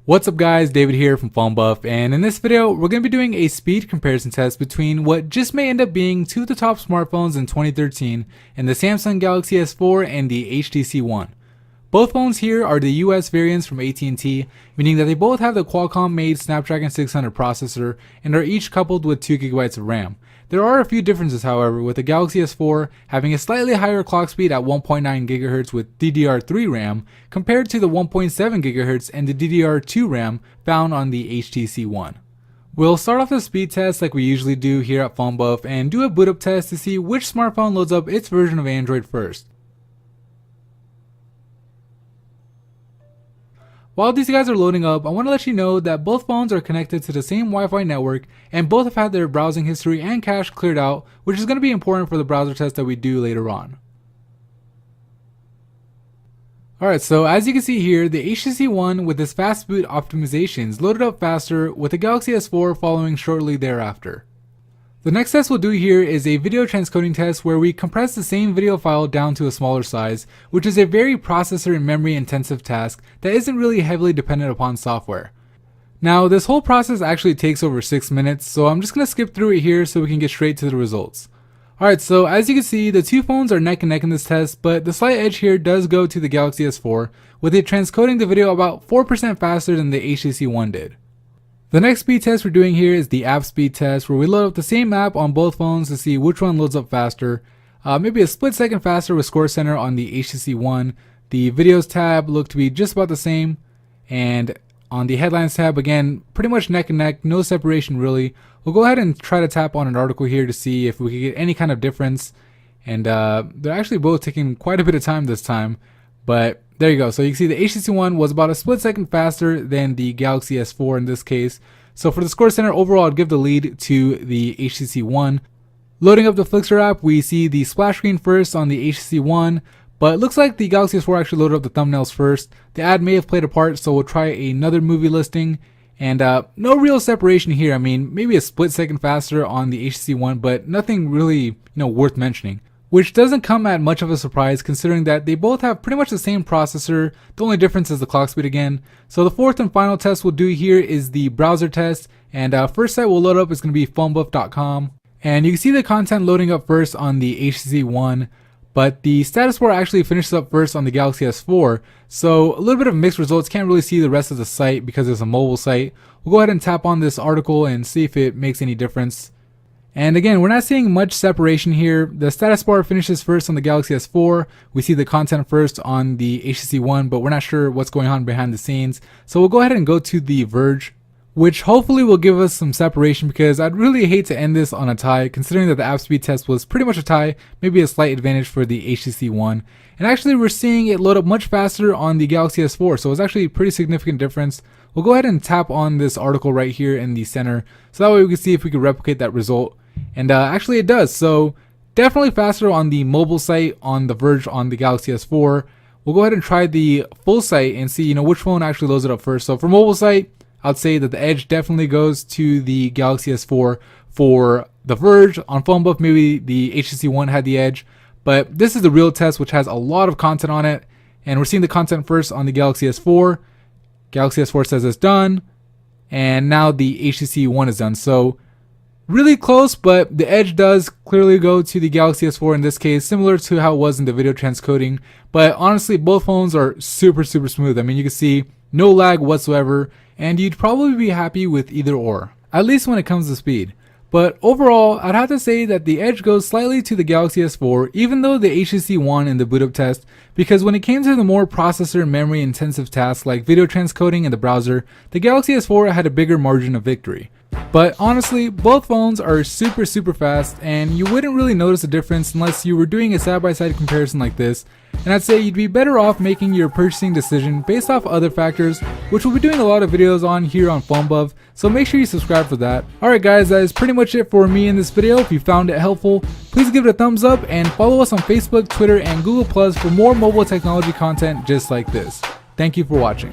What's up guys, David here from PhoneBuff, and in this video we're going to be doing a speed comparison test between what just may end up being two of the top smartphones in 2013 in the Samsung Galaxy S4 and the HTC One. Both phones here are the US variants from ATandT, meaning that they both have the Qualcomm made Snapdragon 600 processor and are each coupled with 2GB of RAM. There are a few differences however, with the Galaxy S4 having a slightly higher clock speed at 1.9 GHz with DDR3 RAM compared to the 1.7 GHz and the DDR2 RAM found on the HTC One. We'll start off the speed test like we usually do here at PhoneBuff and do a boot up test to see which smartphone loads up its version of Android first. While these guys are loading up, I want to let you know that both phones are connected to the same Wi-Fi network and both have had their browsing history and cache cleared out, which is going to be important for the browser test that we do later on. Alright, so as you can see here, the HTC One with its fast boot optimizations loaded up faster, with the Galaxy S4 following shortly thereafter. The next test we'll do here is a video transcoding test where we compress the same video file down to a smaller size, which is a very processor and memory intensive task that isn't really heavily dependent upon software. Now this whole process actually takes over 6 minutes, so I'm just going to skip through it here so we can get straight to the results. Alright, so as you can see, the two phones are neck and neck in this test, but the slight edge here does go to the Galaxy S4, with it transcoding the video about 4% faster than the HTC One did. The next speed test we're doing here is the app speed test, where we load up the same app on both phones to see which one loads up faster. Maybe a split second faster with Score Center on the HTC One. The videos tab looked to be just about the same, and on the headlines tab, again, pretty much neck and neck, no separation really. We'll go ahead and try to tap on an article here to see if we can get any kind of difference, and they're actually both taking quite a bit of time this time, but there you go. So you can see the HTC One was about a split second faster than the Galaxy S4 in this case. So for the Score Center overall, I'd give the lead to the HTC One. Loading up the Flixer app, we see the splash screen first on the HTC One, but it looks like the Galaxy S4 actually loaded up the thumbnails first. The ad may have played a part, so we'll try another movie listing. And no real separation here. I mean, maybe a split second faster on the HTC One, but nothing really, worth mentioning. Which doesn't come at much of a surprise considering that they both have pretty much the same processor. The only difference is the clock speed again. So the fourth and final test we'll do here is the browser test, and first site we'll load up is going to be phonebuff.com, and you can see the content loading up first on the HTC One, but the status bar actually finishes up first on the Galaxy S4, so a little bit of mixed results. Can't really see the rest of the site because it's a mobile site. We'll go ahead and tap on this article and see if it makes any difference. And again, we're not seeing much separation here. The status bar finishes first on the Galaxy S4. We see the content first on the HTC One, but we're not sure what's going on behind the scenes. So we'll go ahead and go to The Verge, which hopefully will give us some separation, because I'd really hate to end this on a tie, considering that the app speed test was pretty much a tie, maybe a slight advantage for the HTC One. And actually we're seeing it load up much faster on the Galaxy S4, so it's actually a pretty significant difference. We'll go ahead and tap on this article right here in the center, so that way we can see if we can replicate that result. And actually it does, so definitely faster on the mobile site on The Verge on the Galaxy S4. We'll go ahead and try the full site and see which phone actually loads it up first. So for mobile site, I'd say that the edge definitely goes to the Galaxy S4. For The Verge on PhoneBuff, maybe the HTC One had the edge, but this is the real test, which has a lot of content on it, and we're seeing the content first on the Galaxy S4. Galaxy S4 says it's done, and now the HTC One is done. So really close, but the edge does clearly go to the Galaxy S4 in this case, similar to how it was in the video transcoding. But honestly, both phones are super smooth. I mean, you can see no lag whatsoever, and you'd probably be happy with either or, at least when it comes to speed. But overall, I'd have to say that the edge goes slightly to the Galaxy S4, even though the HTC One in the boot up test, because when it came to the more processor and memory intensive tasks like video transcoding in the browser, the Galaxy S4 had a bigger margin of victory. But honestly, both phones are super fast, and you wouldn't really notice a difference unless you were doing a side-by-side comparison like this. And I'd say you'd be better off making your purchasing decision based off other factors, which we'll be doing a lot of videos on here on PhoneBuff, so make sure you subscribe for that. Alright guys, that is pretty much it for me in this video. If you found it helpful, please give it a thumbs up and follow us on Facebook, Twitter, and Google Plus for more mobile technology content just like this. Thank you for watching.